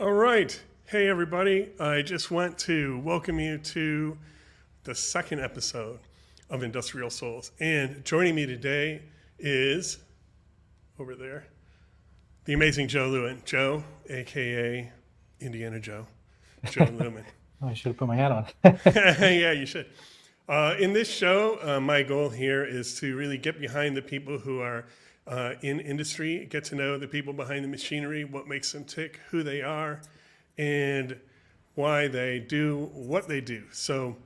All right. Hey, everybody. I just want to welcome you to the second episode of Industrial Souls. And joining me today is, over there, the amazing Joe Lewin. Joe, a.k.a. Indiana Joe. Joe Lewin. Oh, I should have put my hat on. Yeah, you should. In this show, my goal here is to really get behind the people who are in industry, get to know the people behind the machinery, what makes them tick, who they are, and why they do what they do. So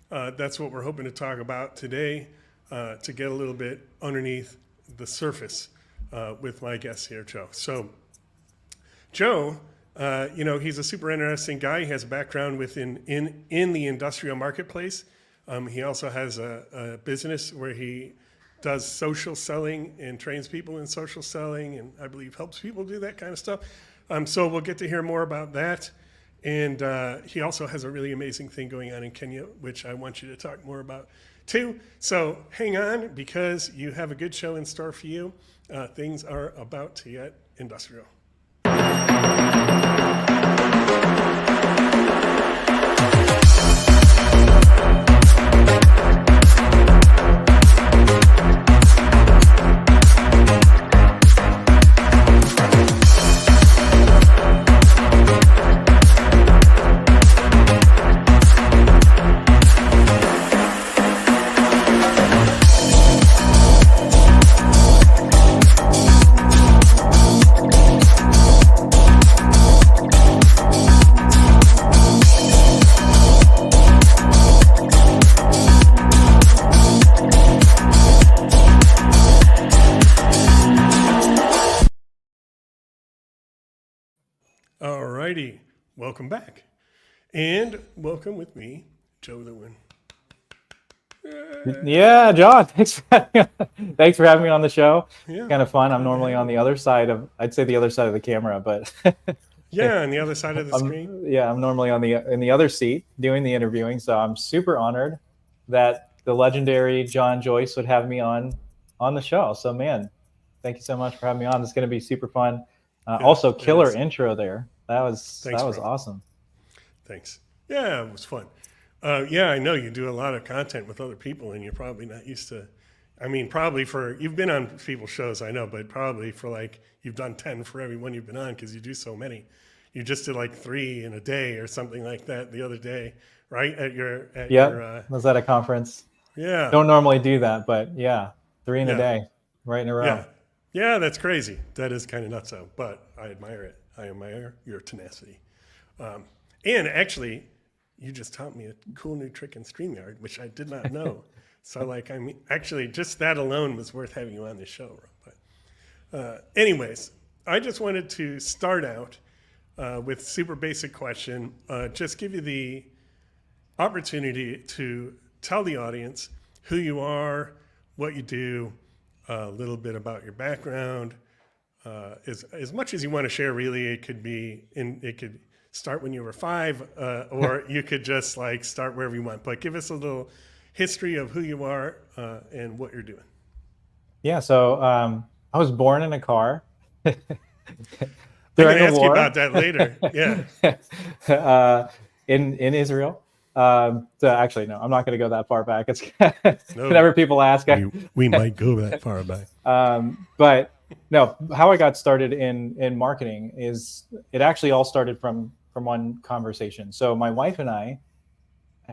that's what we're hoping to talk about today, to get a little bit underneath the surface with my guest here, Joe. So Joe, he's a super interesting guy. He has a background in the industrial marketplace. He also has a business where he does social selling and trains people in social selling, and I believe helps people do that kind of stuff. So we'll get to hear more about that. And he also has a really amazing thing going on in Kenya, which I want you to talk more about too. So hang on, because you have a good show in store for you. Things are about to get industrial. Alrighty, welcome back, and welcome with me, Joe Lewin. Yeah, John, thanks for having me on the show. Yeah. Kind of fun. I'm normally on the other side of, I'd say the other side of the camera, but Yeah, on the other side of the screen. I'm normally in the other seat doing the interviewing. So I'm super honored that the legendary John Joyce would have me on the show. So man, thank you so much for having me on. It's going to be super fun. Also, killer intro there. That was awesome. Thanks. Yeah, it was fun. Yeah, I know you do a lot of content with other people, and you're probably not used to. I mean, you've been on people's shows, I know, but probably you've done 10 for every one you've been on because you do so many. You just did like 3 in a day or something like that the other day, right? I was at a conference. Yeah. Don't normally do that, but yeah, 3 in a day, right in a row. Yeah. Yeah, that's crazy. That is kind of nutso, but I admire it. I admire your tenacity. And actually, you just taught me a cool new trick in StreamYard, which I did not know. So actually, just that alone was worth having you on the show. But anyways, I just wanted to start out with super basic question. Just give you the opportunity to tell the audience who you are, what you do, a little bit about your background, as much as you want to share. Really, it could start when you were 5, or you could just start wherever you want. But give us a little history of who you are and what you're doing. Yeah, so I was born in a car. I'm going to ask you about that later. Yeah. In Israel. So actually, no, I'm not going to go that far back. It's whenever people ask. We might go that far back. But no, how I got started in marketing is it actually all started from one conversation. So my wife and I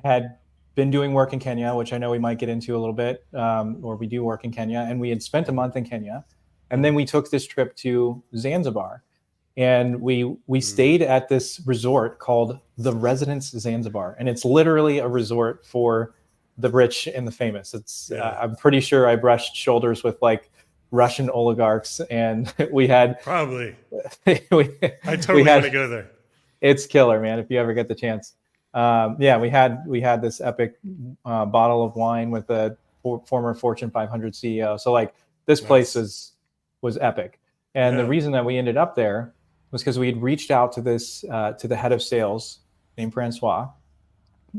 had been doing work in Kenya, which I know we might get into a little bit, or we do work in Kenya, and we had spent a month in Kenya, and then we took this trip to Zanzibar. And we stayed at this resort called the Residence Zanzibar, and it's literally a resort for the rich and the famous. It's I'm pretty sure I brushed shoulders with Russian oligarchs, and we had probably. I totally want to go there. It's killer, man. If you ever get the chance, we had this epic bottle of wine with a former Fortune 500 CEO. So this place was epic, and the reason that we ended up there was because we had reached out to the head of sales named Francois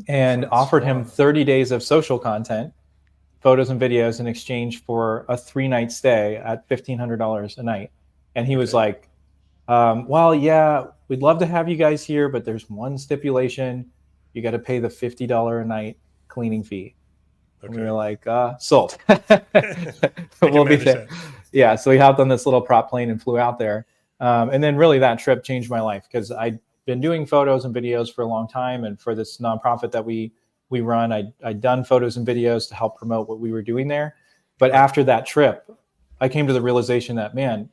and offered him 30 days of social content, photos and videos in exchange for a 3-night stay at $1,500 a night. And he was like, Well, yeah, we'd love to have you guys here, but there's one stipulation. You got to pay the $50 a night cleaning fee. And we were Okay. like, sold. I can We'll be manage there. that. Yeah. So we hopped on this little prop plane and flew out there. And then really that trip changed my life because I'd been doing photos and videos for a long time. And for this nonprofit that we run, I'd done photos and videos to help promote what we were doing there. But Right. after that trip, I came to the realization that, man,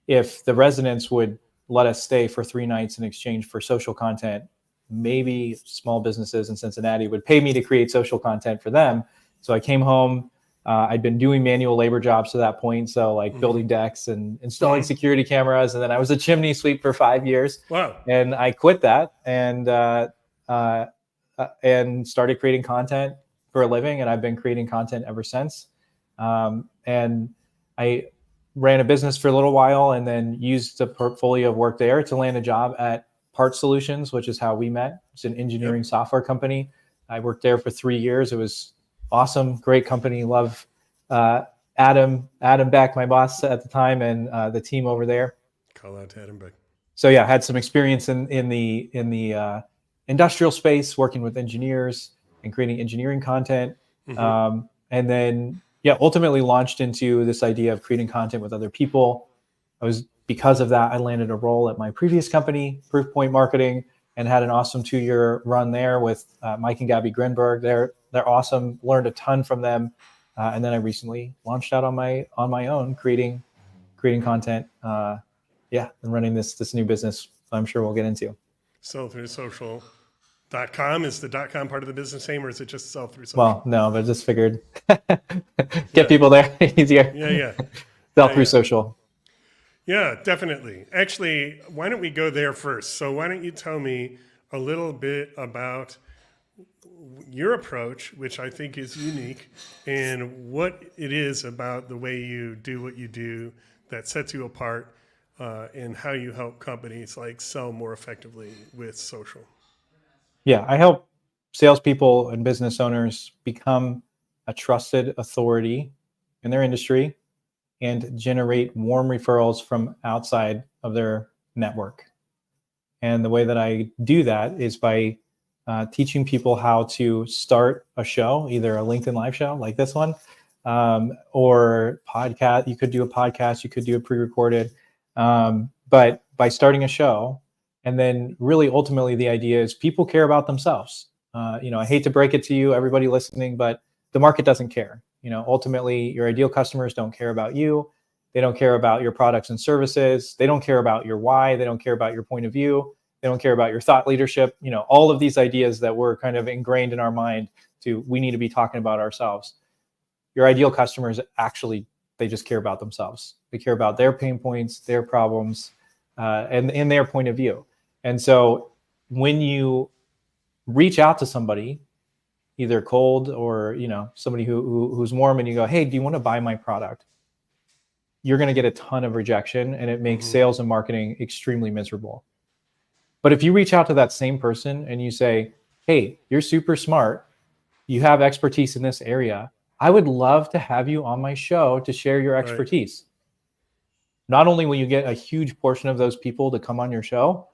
if the residents would let us stay for 3 nights in exchange for social content, maybe small businesses in Cincinnati would pay me to create social content for them. So I came home. I'd been doing manual labor jobs to that point. So like Mm-hmm. building decks and installing Mm-hmm. security cameras. And then I was a chimney sweep for 5 years. Wow. And I quit that and started creating content for a living. And I've been creating content ever since. And I ran a business for a little while and then used the portfolio of work there to land a job at Part Solutions, which is how we met. It's an engineering Yep. software company. I worked there for 3 years. It was awesome, great company. Love Adam Beck, my boss at the time, and the team over there. Call out to Adam Beck. So yeah, I had some experience in the industrial space, working with engineers and creating engineering content. Mm-hmm. And then yeah, ultimately launched into this idea of creating content with other people. Because of that, I landed a role at my previous company, Proofpoint Marketing, and had an awesome 2-year run there with Mike and Gabby Grinberg. They're awesome. Learned a ton from them, and then I recently launched out on my own, creating content. Yeah, and running this new business. I'm sure we'll get into. Sell through social.com. Is the .com part of the business name, or is it just sell through social? Well, no, but I just figured get Yeah. people there easier. Yeah. Yeah. Sell Yeah. through Yeah. social. Yeah, definitely. Actually, why don't we go there first? So why don't you tell me a little bit about your approach, which I think is unique, and what it is about the way you do what you do that sets you apart, and how you help companies like sell more effectively with social. Yeah, I help salespeople and business owners become a trusted authority in their industry and generate warm referrals from outside of their network. And the way that I do that is by teaching people how to start a show, either a LinkedIn Live show like this one, or podcast. You could do a podcast, you could do a pre-recorded, but by starting a show, and then really ultimately the idea is people care about themselves. I hate to break it to you, everybody listening, but the market doesn't care. Ultimately, your ideal customers don't care about you. They don't care about your products and services. They don't care about your why. They don't care about your point of view. They don't care about your thought leadership. All of these ideas that were kind of ingrained in our mind we need to be talking about ourselves. Your ideal customers actually, they just care about themselves. They care about their pain points, their problems, and in their point of view. And so when you reach out to somebody, either cold or somebody who's warm, and you go, hey, do you want to buy my product? You're going to get a ton of rejection, and it makes Mm-hmm. sales and marketing extremely miserable. But if you reach out to that same person and you say, hey, you're super smart, you have expertise in this area, I would love to have you on my show to share your Right. expertise. Not only will you get a huge portion of those people to come on your show,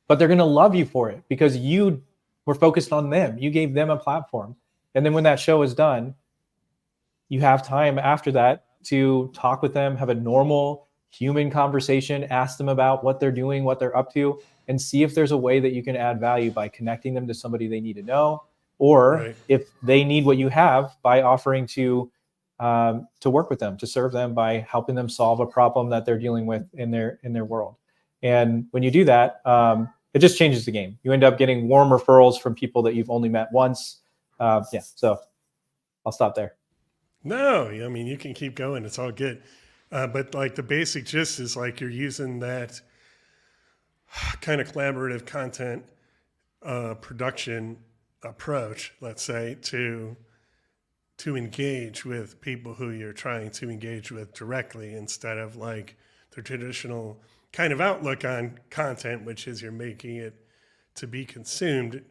but they're going to love you for it because you were focused on them. You gave them a platform. And then when that show is done, you have time after that to talk with them, have a normal human conversation, ask them about what they're doing, what they're up to, and see if there's a way that you can add value by connecting them to somebody they need to know, or Right. if they need what you have, by offering to work with them, to serve them by helping them solve a problem that they're dealing with in their world. And when you do that, it just changes the game. You end up getting warm referrals from people that you've only met once. Yeah, so I'll stop there. No, I mean, you can keep going. It's all good. But like the basic gist is like you're using that kind of collaborative content production approach, let's say, to engage with people who you're trying to engage with directly, instead of like the traditional kind of outlook on content, which is you're making it to be consumed.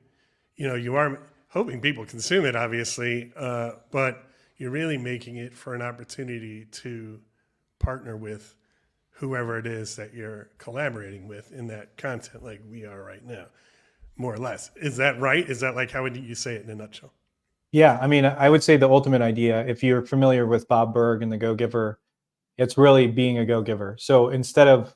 You are hoping people consume it, obviously, but you're really making it for an opportunity to partner with whoever it is that you're collaborating with in that content, like we are right now, more or less. Is that right? Is that like, how would you say it in a nutshell? Yeah, I mean, I would say the ultimate idea, if you're familiar with Bob Burg and the Go Giver, it's really being a go giver. So instead of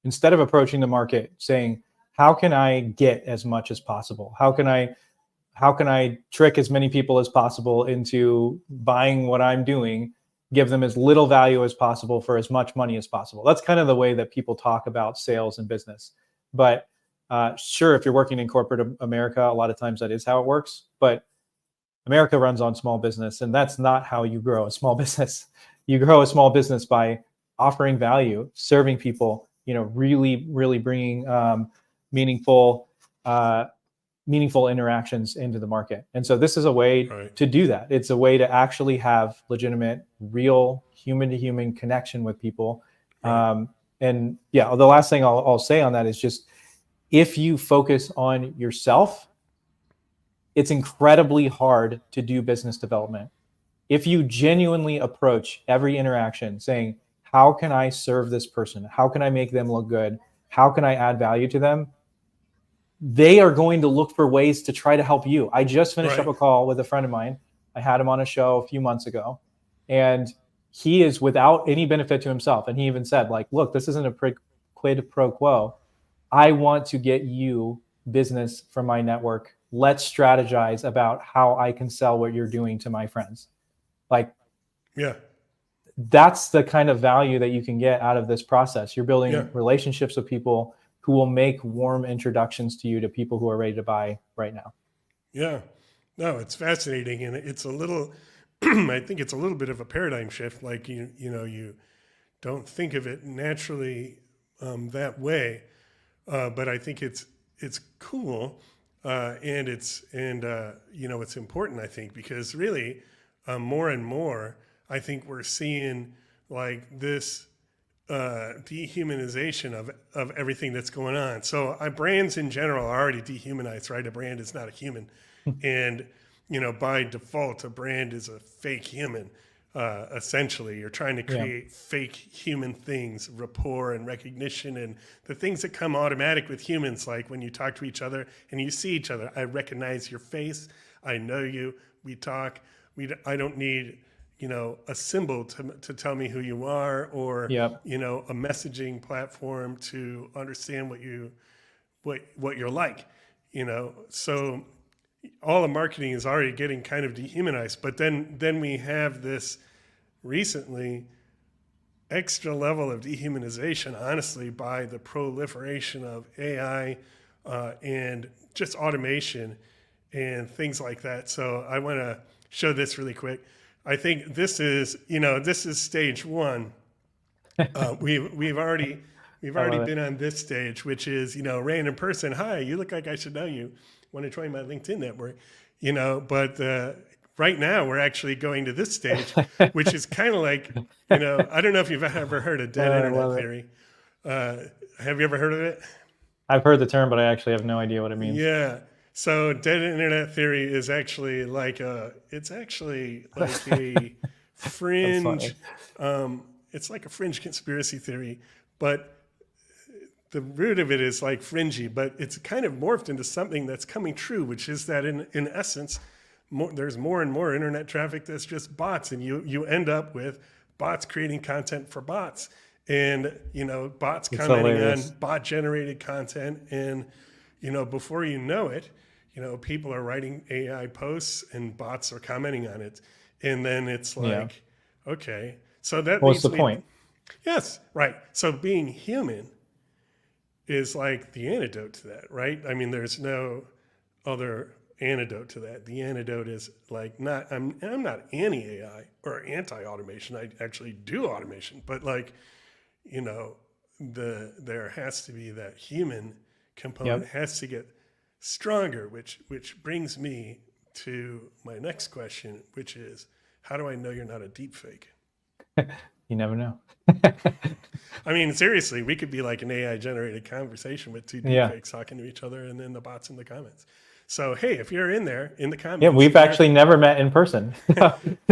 approaching the market saying, how can I get as much as possible? How can I trick as many people as possible into buying what I'm doing, give them as little value as possible for as much money as possible? That's kind of the way that people talk about sales and business. But sure, if you're working in corporate America, a lot of times that is how it works. But America runs on small business, and that's not how you grow a small business. You grow a small business by offering value, serving people, really, really bringing meaningful, uh, meaningful interactions into the market. And so this is a way Right. to do that. It's a way to actually have legitimate, real human-to-human connection with people. Right. And yeah, the last thing I'll say on that is just, if you focus on yourself, it's incredibly hard to do business development. If you genuinely approach every interaction saying, how can I serve this person? How can I make them look good? How can I add value to them? They are going to look for ways to try to help you. I just finished up Right. a call with a friend of mine. I had him on a show a few months ago, and he is without any benefit to himself. And he even said, like, look, this isn't a quid pro quo. I want to get you business from my network. Let's strategize about how I can sell what you're doing to my friends. Like, Yeah. that's the kind of value that you can get out of this process. You're building Yeah. relationships with people who will make warm introductions to you to people who are ready to buy right now. Yeah. No, it's fascinating. And it's a little, I think it's a little bit of a paradigm shift. Like, you don't think of it naturally that way. But I think it's cool. It's important, I think, because really more and more, I think we're seeing like this dehumanization of everything that's going on. So brands in general are already dehumanized, right? A brand is not a human. And, by default, a brand is a fake human. Essentially, you're trying to Yeah. create fake human things, rapport and recognition, and the things that come automatic with humans, like when you talk to each other and you see each other. I recognize your face. I know you. We talk. I don't need, a symbol to tell me who you are, or, Yep. a messaging platform to understand what you're like, So all the marketing is already getting kind of dehumanized. But then we have this recently extra level of dehumanization, honestly, by the proliferation of AI and just automation and things like that. So I want to show this really quick. I think this is stage one. We've already I love it. been on this stage, which is, random person. Hi, you look like I should know you. Want to join my LinkedIn network? But right now we're actually going to this stage, which is kind of like, I don't know if you've ever heard of dead I internet love it. theory. Have you ever heard of it? I've heard the term, but I actually have no idea what it means. Yeah. So dead internet theory is actually like it's actually like a That's funny. fringe, it's like a fringe conspiracy theory, but the root of it is like fringy, but it's kind of morphed into something that's coming true, which is that in essence, there's more and more internet traffic that's just bots, and you end up with bots creating content for bots, and bots It's commenting on hilarious. bot generated content, and before you know it, people are writing AI posts and bots are commenting on it, and then it's Yeah. like, okay, so that What's the leads me. point? Yes, right. So being human is like the antidote to that, right? I mean, there's no other antidote to that. The antidote is like I'm not anti AI or anti automation. I actually do automation, but like, there has to be that human component Yep. has to get stronger, which brings me to my next question, which is, how do I know you're not a deep fake? You never know. I mean, seriously, we could be like an AI generated conversation with two Yeah. deepfakes talking to each other and then the bots in the comments. So, hey, if you're in there in the comments, Yeah, we've actually never met in person.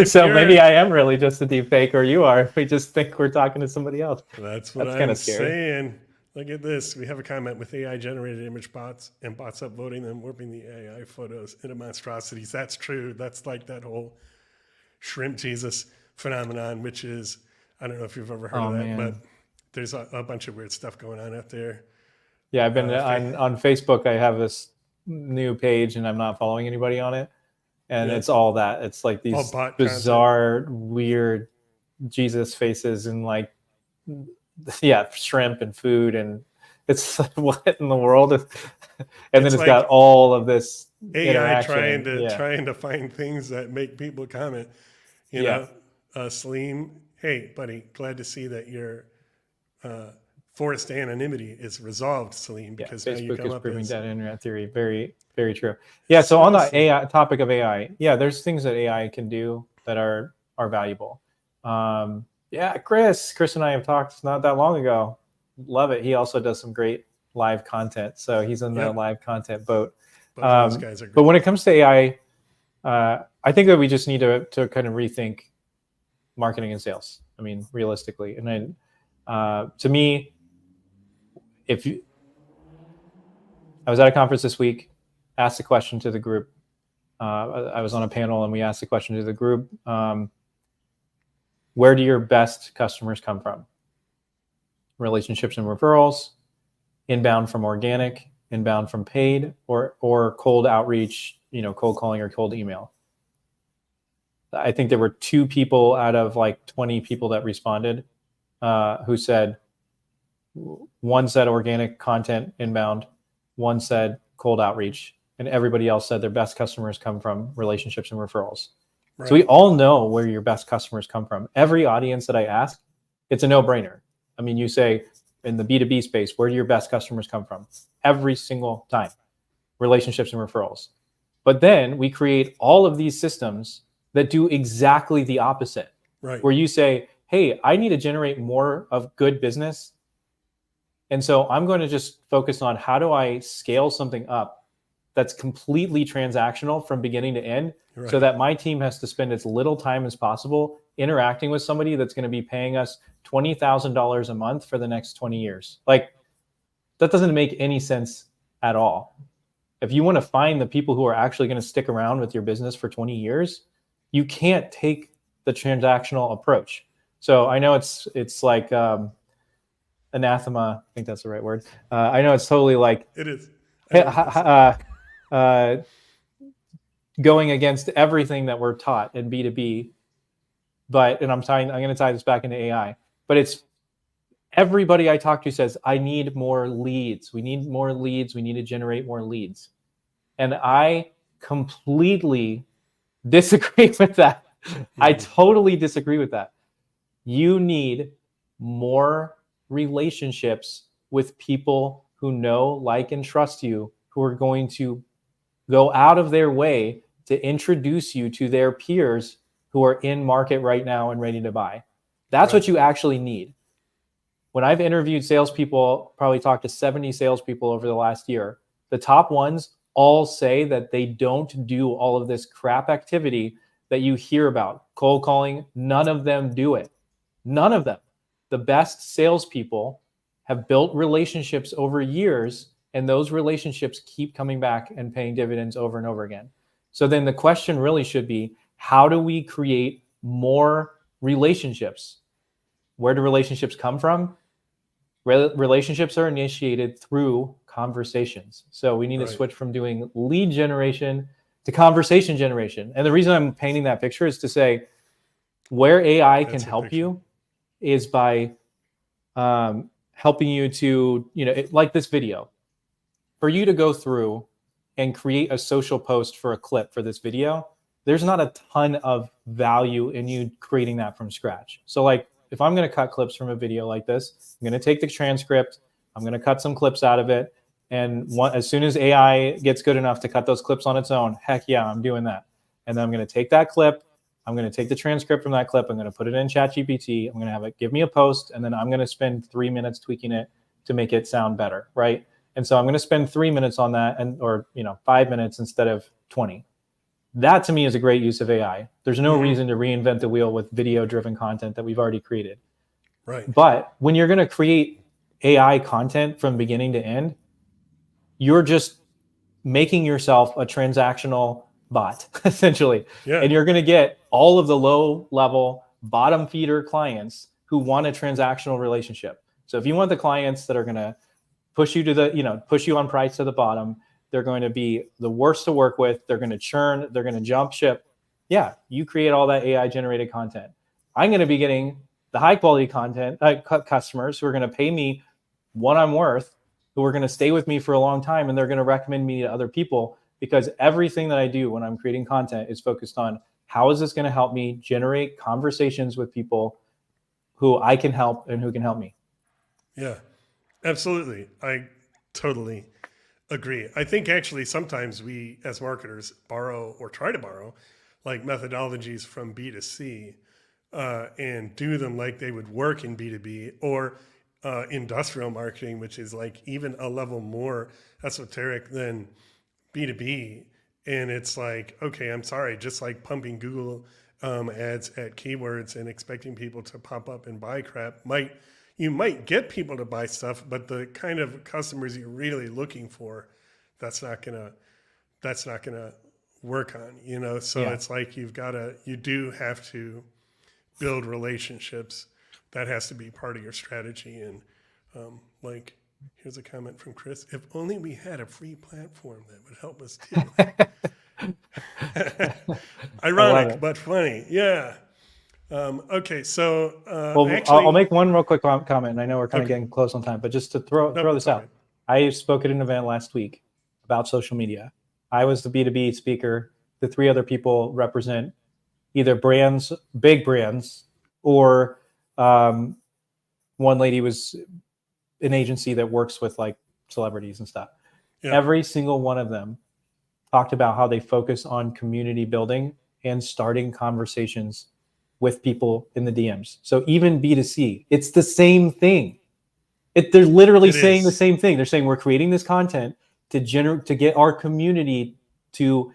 So maybe I am really just a deep fake, or you are. We just think we're talking to somebody else. That's what That's I'm kind of scary. saying. Look at this. We have a comment with AI generated image bots and bots upvoting them, warping the AI photos into monstrosities. That's true. That's like that whole shrimp Jesus phenomenon, which is, I don't know if you've ever heard of that, Man. but there's a bunch of weird stuff going on out there. Yeah, I've been on Facebook. I have this new page, and I'm not following anybody on it, and it's all that. It's like these bizarre, weird Jesus faces, and like, yeah, shrimp and food, and it's like, what in the world? And then it's like got all of this AI trying to find things that make people comment. You know, Salim, hey, buddy, glad to see that your forced anonymity is resolved, Salim, because now you come is up proving as that internet theory. Very, very true. Yeah. So on the AI topic of AI, yeah, there's things that AI can do that are valuable. Yeah, Chris and I have talked not that long ago. Love it. He also does some great live content. So he's in the live content boat. Those guys are great. But when it comes to AI, I think that we just need to kind of rethink marketing and sales. I mean, realistically. And then to me, I was at a conference this week, asked a question to the group. I was on a panel and we asked the question to the group, where do your best customers come from? Relationships and referrals, inbound from organic, inbound from paid, or cold outreach, cold calling or cold email. I think there were 2 people out of like 20 people that responded who said, one said organic content inbound, one said cold outreach, and everybody else said their best customers come from relationships and referrals. Right. So we all know where your best customers come from. Every audience that I ask, it's a no-brainer. I mean, you say in the B2B space, where do your best customers come from? Every single time, relationships and referrals. But then we create all of these systems that do exactly the opposite. Right. Where you say, hey, I need to generate more of good business. And so I'm going to just focus on how do I scale something up that's completely transactional from beginning to end, so that my team has to spend as little time as possible interacting with somebody that's going to be paying us $20,000 a month for the next 20 years. Like, that doesn't make any sense at all. If you want to find the people who are actually going to stick around with your business for 20 years, you can't take the transactional approach. So I know it's like anathema. I think that's the right word. I know it's totally like it is. Going against everything that we're taught in B2B. And I'm going to tie this back into AI. But it's everybody I talk to says, I need more leads. We need more leads. We need to generate more leads. And I completely disagree with that. I totally disagree with that. You need more relationships with people who know, like, and trust you, who are going to go out of their way to introduce you to their peers who are in market right now and ready to buy. That's what you actually need. When I've interviewed salespeople, probably talked to 70 salespeople over the last year, the top ones all say that they don't do all of this crap activity that you hear about. Cold calling, none of them do it. None of them. The best salespeople have built relationships over years, and those relationships keep coming back and paying dividends over and over again. So then the question really should be, how do we create more relationships? Where do relationships come from? Relationships are initiated through conversations. So we need to switch from doing lead generation to conversation generation. And the reason I'm painting that picture is to say where AI can help you is by helping you to, like this video, for you to go through and create a social post for a clip for this video. There's not a ton of value in you creating that from scratch. So like, if I'm going to cut clips from a video like this, I'm going to take the transcript, I'm going to cut some clips out of it. And as soon as AI gets good enough to cut those clips on its own, heck yeah, I'm doing that. And then I'm going to take that clip, I'm going to take the transcript from that clip, I'm going to put it in ChatGPT, I'm going to have it give me a post, and then I'm going to spend 3 minutes tweaking it to make it sound better, right? And so I'm going to spend 3 minutes on that, or 5 minutes instead of 20. That to me is a great use of AI. There's no reason to reinvent the wheel with video-driven content that we've already created. Right. But when you're going to create AI content from beginning to end, you're just making yourself a transactional bot, essentially. Yeah. And you're going to get all of the low-level bottom feeder clients who want a transactional relationship. So if you want the clients that are going to push you to push you on price to the bottom, they're going to be the worst to work with. They're going to churn. They're going to jump ship. Yeah, you create all that AI generated content. I'm going to be getting the high quality content customers who are going to pay me what I'm worth, who are going to stay with me for a long time, and they're going to recommend me to other people, because everything that I do when I'm creating content is focused on how is this going to help me generate conversations with people who I can help and who can help me. Yeah, absolutely. I totally agree. I think actually sometimes we as marketers borrow or try to borrow like methodologies from B2C and do them like they would work in B2B, or industrial marketing, which is like even a level more esoteric than B2B. And it's like, okay, I'm sorry, just like pumping Google ads at keywords and expecting people to pop up and buy crap, you might get people to buy stuff, but the kind of customers you're really looking for, that's not gonna work on, So Yeah. it's like you do have to build relationships. That has to be part of your strategy. And like, here's a comment from Chris: if only we had a free platform that would help us too. Ironic, but funny. Yeah. Okay, so Well, actually, I'll make one real quick comment, and I know we're kind of Okay. getting close on time, but just to throw this all out. right. I spoke at an event last week about social media. I was the B2B speaker. The 3 other people represent either brands, big brands, or one lady was an agency that works with like celebrities and stuff. Yeah. Every single one of them talked about how they focus on community building and starting conversations with people in the DMs. So even B2C, it's the same thing. They're literally saying the same thing. They're saying we're creating this content to get our community to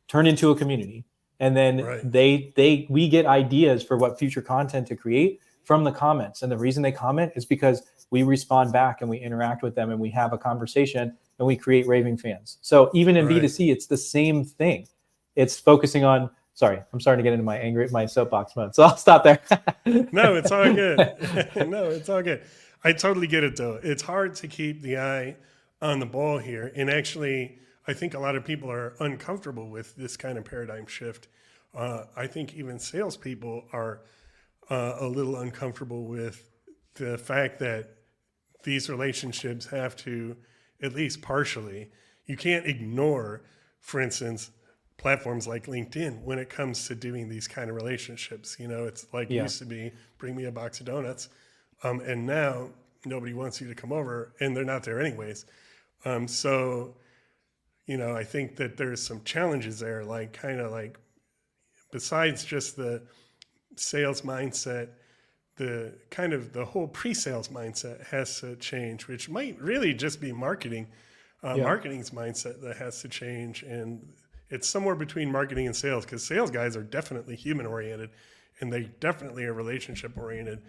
turn into a community. And then Right. we get ideas for what future content to create from the comments. And the reason they comment is because we respond back and we interact with them and we have a conversation and we create raving fans. So even in B2C, it's the same thing. It's focusing on, sorry, I'm starting to get into my soapbox mode. So I'll stop there. No, it's all good. No, it's all good. I totally get it though. It's hard to keep the eye on the ball here. And actually, I think a lot of people are uncomfortable with this kind of paradigm shift. I think even salespeople are a little uncomfortable with the fact that these relationships have to, at least partially, you can't ignore, for instance, platforms like LinkedIn when it comes to doing these kind of relationships. It's like it used to be, bring me a box of donuts. And now nobody wants you to come over, and they're not there anyways. So, I think that there's some challenges there, like kind of like besides just the sales mindset, the kind of the whole pre-sales mindset has to change, which might really just be marketing's mindset that has to change. And it's somewhere between marketing and sales, because sales guys are definitely human oriented and they definitely are relationship oriented.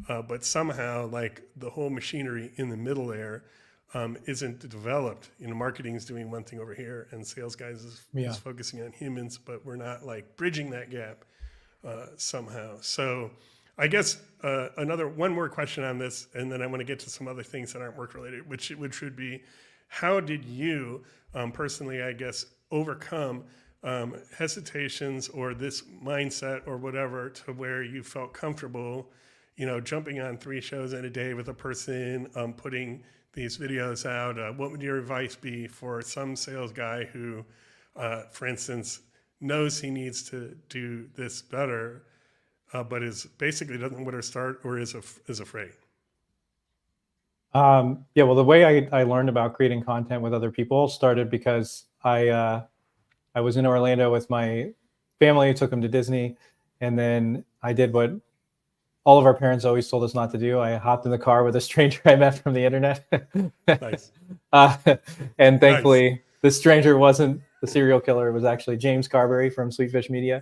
But somehow like the whole machinery in the middle there isn't developed. Marketing is doing one thing over here and sales guys is focusing on humans, but we're not like bridging that gap somehow. So I guess one more question on this, and then I want to get to some other things that aren't work related, which would be, how did you personally, I guess, overcome hesitations or this mindset or whatever to where you felt comfortable, jumping on 3 shows in a day with a person, putting these videos out? What would your advice be for some sales guy who, for instance, knows he needs to do this better, but is basically doesn't know where to start or is afraid? Well, the way I learned about creating content with other people started because I was in Orlando with my family, took them to Disney, and then I did what all of our parents always told us not to do. I hopped in the car with a stranger I met from the internet. Nice. uh, and Nice. thankfully, the stranger wasn't the serial killer. It was actually James Carberry from Sweetfish Media.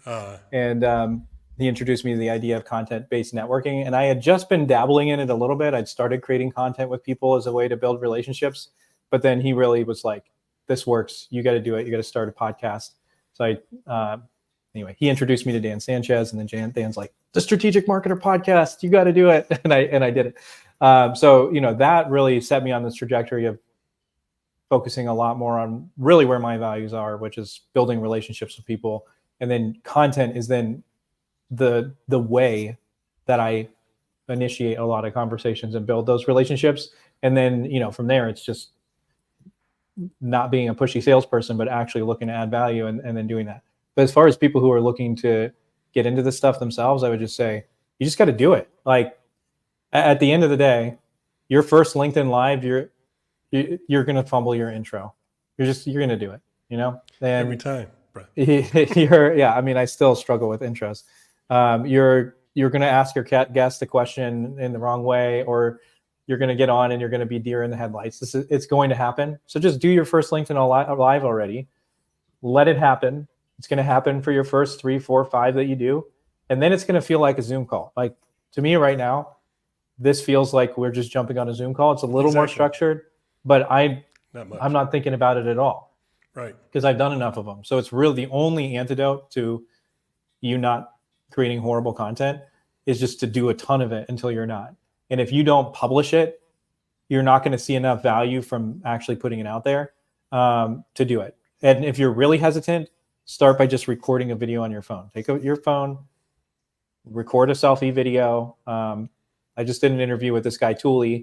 And he introduced me to the idea of content-based networking. And I had just been dabbling in it a little bit. I'd started creating content with people as a way to build relationships. But then he really was like, this works. You got to do it. You got to start a podcast. So anyway, he introduced me to Dan Sanchez, and then Dan's like, the Strategic Marketer Podcast, you got to do it. And I did it. So, that really set me on this trajectory of focusing a lot more on really where my values are, which is building relationships with people. And then content is then the way that I initiate a lot of conversations and build those relationships. And then, from there, it's just not being a pushy salesperson, but actually looking to add value and then doing that. But as far as people who are looking to get into this stuff themselves, I would just say, you just got to do it. Like at the end of the day, your first LinkedIn Live, you're going to fumble your intro. You're going to do it, And every time, bro. I still struggle with intros. You're going to ask your guest a question in the wrong way, or you're going to get on and you're going to be deer in the headlights. It's going to happen. So just do your first LinkedIn Live already. Let it happen. It's going to happen for your first 3, 4, 5 that you do. And then it's going to feel like a Zoom call. Like to me right now, this feels like we're just jumping on a Zoom call. It's a little more structured, but I'm not thinking about it at all. Right. Because I've done enough of them. So it's really the only antidote to you not creating horrible content is just to do a ton of it until you're not. And if you don't publish it, you're not going to see enough value from actually putting it out there to do it. And if you're really hesitant, start by just recording a video on your phone. Take out your phone, record a selfie video. I just did an interview with this guy, Thule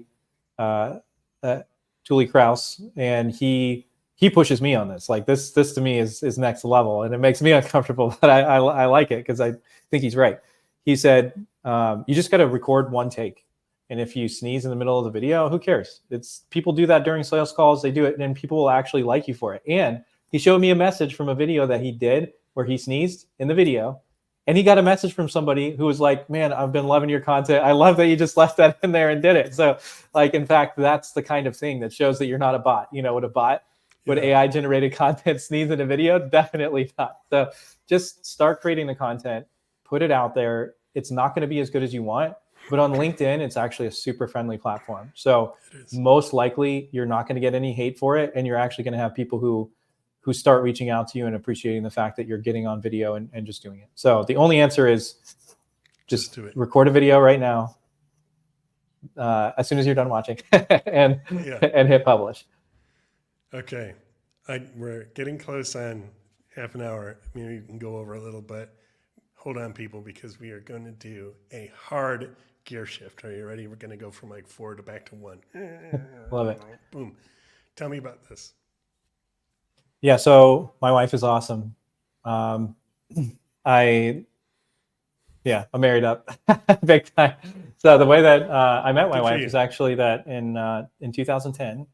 Kraus, and he pushes me on this. Like this to me is next level, and it makes me uncomfortable, but I like it because I think he's right. He said, you just got to record one take. And if you sneeze in the middle of the video, who cares? People do that during sales calls. They do it, and people will actually like you for it. And he showed me a message from a video that he did where he sneezed in the video. And he got a message from somebody who was like, man, I've been loving your content. I love that you just left that in there and did it. So like, in fact, that's the kind of thing that shows that you're not a bot. Would a bot, would AI generated content sneeze in a video? Definitely not. So just start creating the content, put it out there. It's not going to be as good as you want, but on LinkedIn, it's actually a super friendly platform. So most likely you're not going to get any hate for it. And you're actually going to have people who start reaching out to you and appreciating the fact that you're getting on video and just doing it. So the only answer is just do it. Record a video right now as soon as you're done watching and hit publish. Okay. We're getting close on half an hour. Maybe we can go over a little bit. Hold on, people, because we are going to do a hard gear shift. Are you ready? We're going to go from like 4 to back to 1. Love it. Boom. Tell me about this. Yeah, so my wife is awesome. I'm married up big time. So the way that I met my wife is actually that in 2010,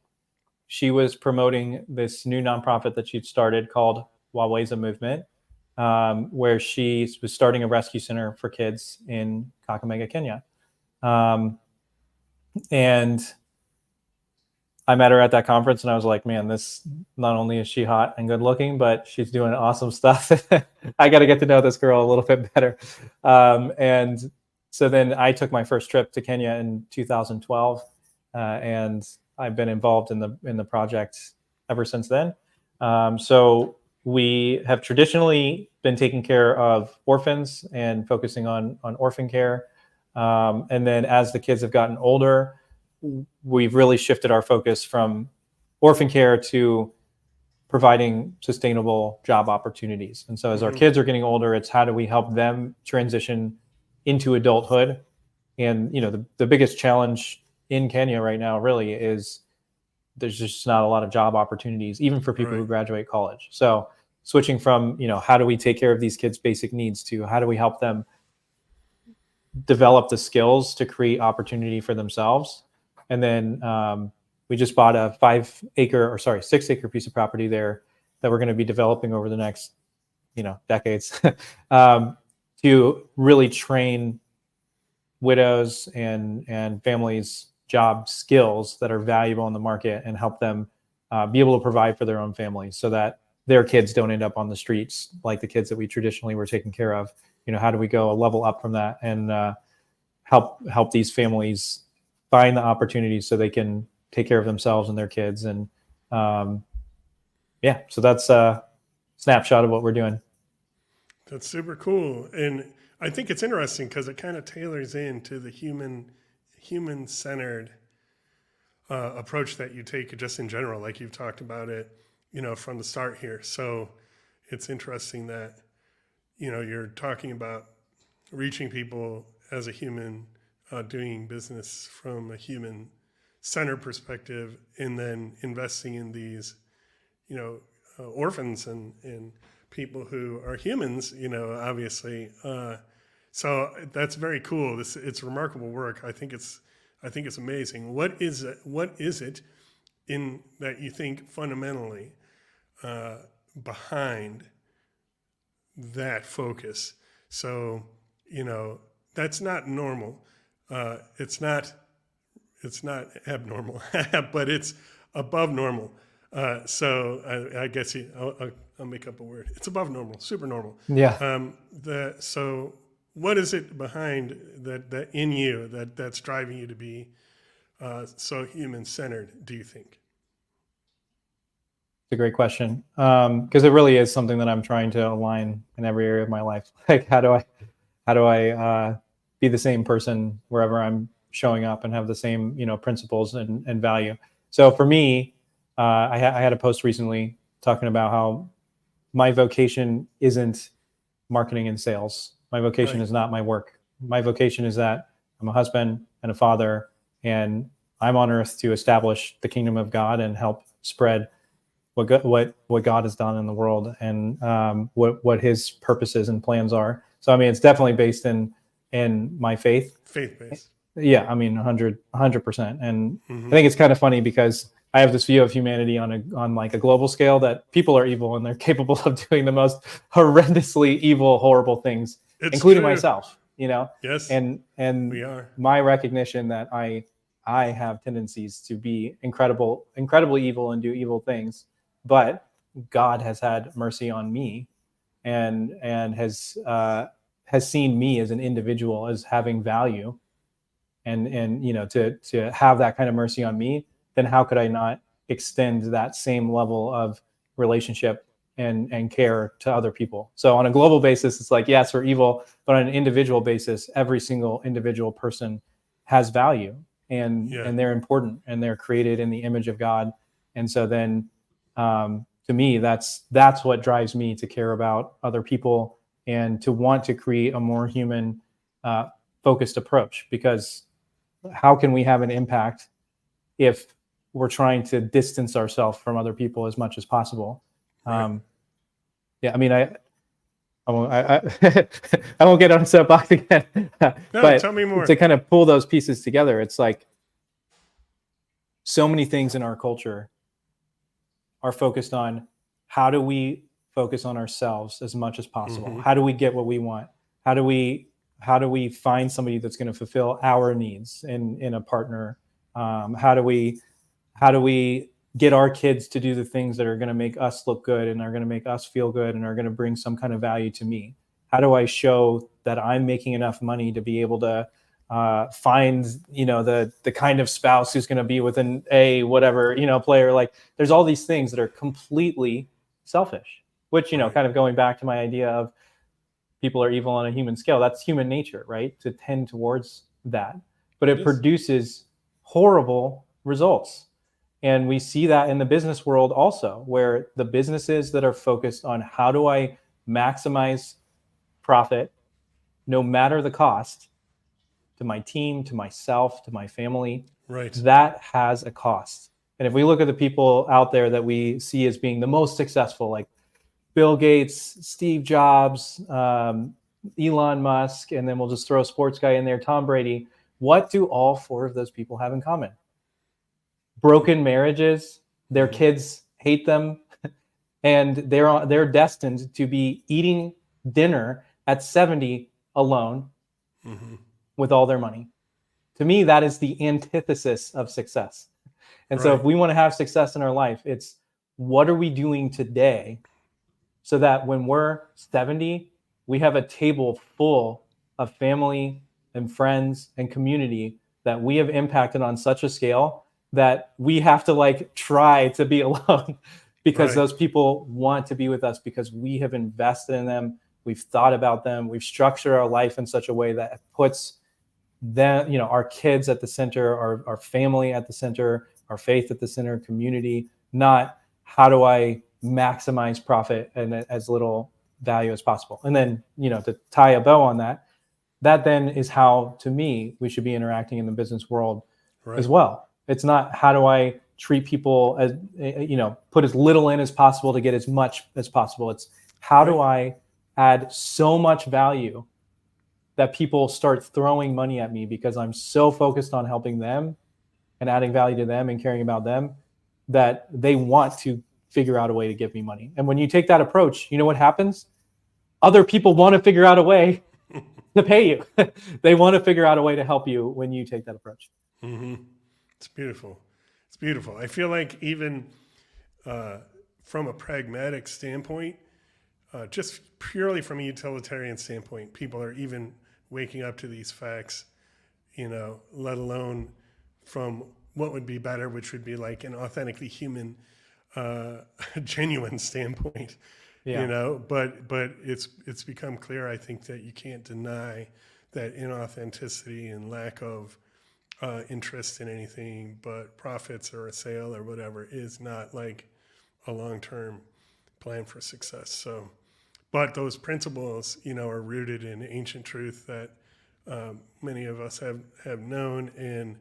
she was promoting this new nonprofit that she'd started called Waweza Movement, where she was starting a rescue center for kids in Kakamega, Kenya. And I met her at that conference and I was like, man, this, not only is she hot and good looking, but she's doing awesome stuff. I got to get to know this girl a little bit better. And so then I took my first trip to Kenya in 2012. And I've been involved in the project ever since then. So we have traditionally been taking care of orphans and focusing on orphan care. And then as the kids have gotten older, we've really shifted our focus from orphan care to providing sustainable job opportunities. And so as our kids are getting older, it's how do we help them transition into adulthood? And, the biggest challenge in Kenya right now really is there's just not a lot of job opportunities, even for people who graduate college. So switching from, how do we take care of these kids' basic needs to how do we help them develop the skills to create opportunity for themselves. And then we just bought a 6-acre piece of property there that we're going to be developing over the next, decades to really train widows and families job skills that are valuable in the market and help them be able to provide for their own families so that their kids don't end up on the streets like the kids that we traditionally were taking care of. How do we go a level up from that and help these families find the opportunities so they can take care of themselves and their kids. And so that's a snapshot of what we're doing. That's super cool. And I think it's interesting because it kind of tailors into the human-centered approach that you take just in general, like you've talked about it, from the start here. So it's interesting that, you're talking about reaching people as a human, doing business from a human-centered perspective, and then investing in these, orphans and people who are humans, obviously. So that's very cool. It's remarkable work. I think it's amazing. What is it in that you think fundamentally behind that focus? So, that's not normal. It's not abnormal, but it's above normal. So I guess I'll make up a word. It's above normal, super normal. Yeah. So what is it behind that in you that's driving you to be so human-centered, do you think? It's a great question, because it really is something that I'm trying to align in every area of my life. Like, how do I be the same person wherever I'm showing up and have the same principles and value? So for me, I had a post recently talking about how my vocation isn't marketing and sales. My vocation is not my work. My vocation is that I'm a husband and a father, and I'm on earth to establish the kingdom of God and help spread what God has done in the world, and what His purposes and plans are. So I mean, it's definitely based in my faith. Faith-based. Yeah, I mean, 100%. And I think it's kind of funny because I have this view of humanity on like a global scale that people are evil and they're capable of doing the most horrendously evil, horrible things, including myself. Yes. And we are. My recognition that I have tendencies to be incredibly evil and do evil things, but God has had mercy on me and has seen me as an individual as having value, and to have that kind of mercy on me, then how could I not extend that same level of relationship and care to other people? So on a global basis, it's like, yes, we're evil, but on an individual basis, every single individual person has value, and they're important, and they're created in the image of God. And so then to me, that's what drives me to care about other people and to want to create a more human focused approach, because how can we have an impact if we're trying to distance ourselves from other people as much as possible? Right. I mean, I won't get on a soapbox again. But tell me more. To kind of pull those pieces together, it's like so many things in our culture are focused on how do we focus on ourselves as much as possible? Mm-hmm. How do we get what we want? How do we find somebody that's going to fulfill our needs in a partner? How do we get our kids to do the things that are going to make us look good and are going to make us feel good and are going to bring some kind of value to me? How do I show that I'm making enough money to be able to find, the kind of spouse who's going to be with an A, whatever, player? Like, there's all these things that are completely selfish, which, kind of going back to my idea of people are evil on a human scale. That's human nature, right? To tend towards that, but it produces horrible results. And we see that in the business world also, where the businesses that are focused on how do I maximize profit, no matter the cost, to my team, to myself, to my family, that has a cost. And if we look at the people out there that we see as being the most successful, like Bill Gates, Steve Jobs, Elon Musk, and then we'll just throw a sports guy in there, Tom Brady, what do all four of those people have in common? Broken marriages, their kids hate them, and they're destined to be eating dinner at 70 alone. Mm-hmm. with all their money. To me, that is the antithesis of success. And so if we want to have success in our life, it's what are we doing today so that when we're 70, we have a table full of family and friends and community that we have impacted on such a scale that we have to like try to be alone because those people want to be with us because we have invested in them. We've thought about them. We've structured our life in such a way that puts them, you know, our kids at the center, our family at the center, our faith at the center, community, not how do I maximize profit and as little value as possible. And then, you know, to tie a bow on that, that then is how, to me, we should be interacting in the business world as well. It's not how do I treat people as, you know, put as little in as possible to get as much as possible. It's how do I add so much value that people start throwing money at me because I'm so focused on helping them and adding value to them and caring about them that they want to figure out a way to give me money. And when you take that approach, you know what happens? Other people want to figure out a way to pay you. They want to figure out a way to help you when you take that approach. It's beautiful. It's beautiful. I feel like even from a pragmatic standpoint, just purely from a utilitarian standpoint, people are even waking up to these facts, you know, let alone from what would be better, which would be like an authentically human, genuine standpoint, you know, but it's become clear, I think, that you can't deny that inauthenticity and lack of interest in anything but profits or a sale or whatever is not like a long-term plan for success. So, but those principles, you know, are rooted in ancient truth that many of us have known and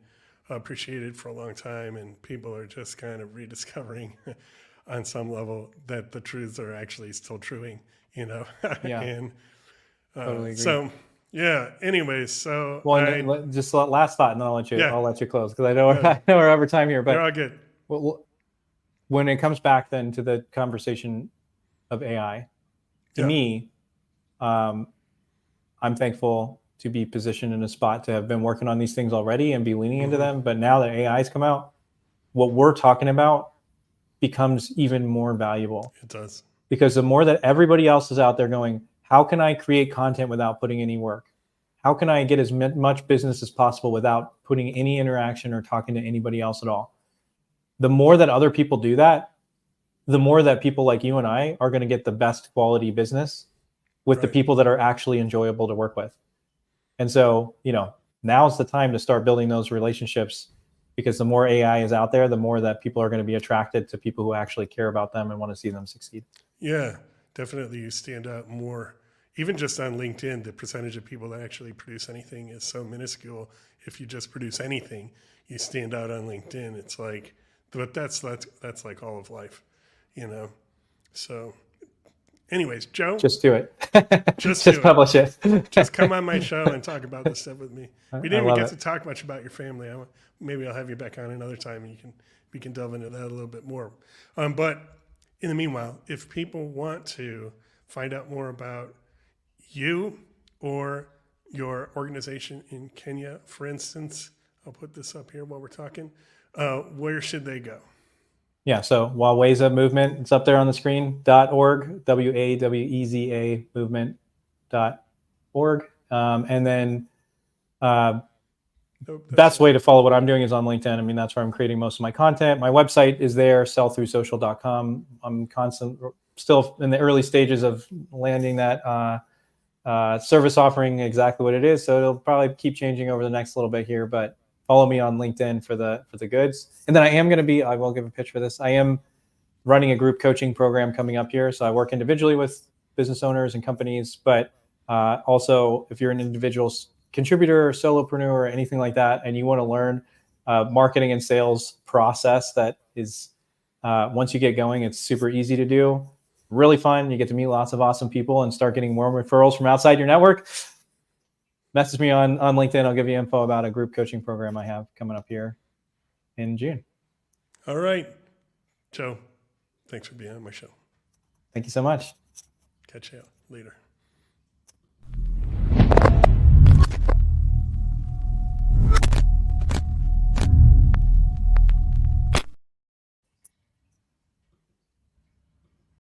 appreciated for a long time, and people are just kind of rediscovering on some level that the truths are actually still truing, you know. And totally agree. So yeah. Anyways, so just last thought, and then I'll let you close because I know we're over time here. But you're all good. Well, when it comes back then to the conversation of AI, to me, I'm thankful to be positioned in a spot to have been working on these things already and be leaning into them. But now that AI's come out, what we're talking about becomes even more valuable. It does. Because the more that everybody else is out there going, how can I create content without putting any work? How can I get as much business as possible without putting any interaction or talking to anybody else at all? The more that other people do that, the more that people like you and I are going to get the best quality business with the people that are actually enjoyable to work with. And so, you know, now's the time to start building those relationships, because the more AI is out there, the more that people are going to be attracted to people who actually care about them and want to see them succeed. Yeah, definitely. You stand out more. Even just on LinkedIn, the percentage of people that actually produce anything is so minuscule. If you just produce anything, you stand out on LinkedIn. It's like, but that's like all of life, you know? So anyways, Joe, just do it. just publish it. Just come on my show and talk about this stuff with me. We didn't even get to talk much about your family. Maybe I'll have you back on another time and we can delve into that a little bit more. But in the meanwhile, if people want to find out more about you or your organization in Kenya, for instance, I'll put this up here while we're talking, where should they go? Yeah, so Waweza Movement, it's up there on the screen, .org, WAWEZA movement.org. And then best way to follow what I'm doing is on LinkedIn. I mean, that's where I'm creating most of my content. My website is there, sellthroughsocial.com. I'm still in the early stages of landing that service offering exactly what it is. So it'll probably keep changing over the next little bit here, but follow me on LinkedIn for the goods. And then I will give a pitch for this. I am running a group coaching program coming up here. So I work individually with business owners and companies, but also if you're an individual contributor or solopreneur or anything like that, and you want to learn marketing and sales process that is, once you get going, it's super easy to do, really fun. You get to meet lots of awesome people and start getting more referrals from outside your network. Message me on LinkedIn. I'll give you info about a group coaching program I have coming up here in June. All right. Joe, thanks for being on my show. Thank you so much. Catch you later.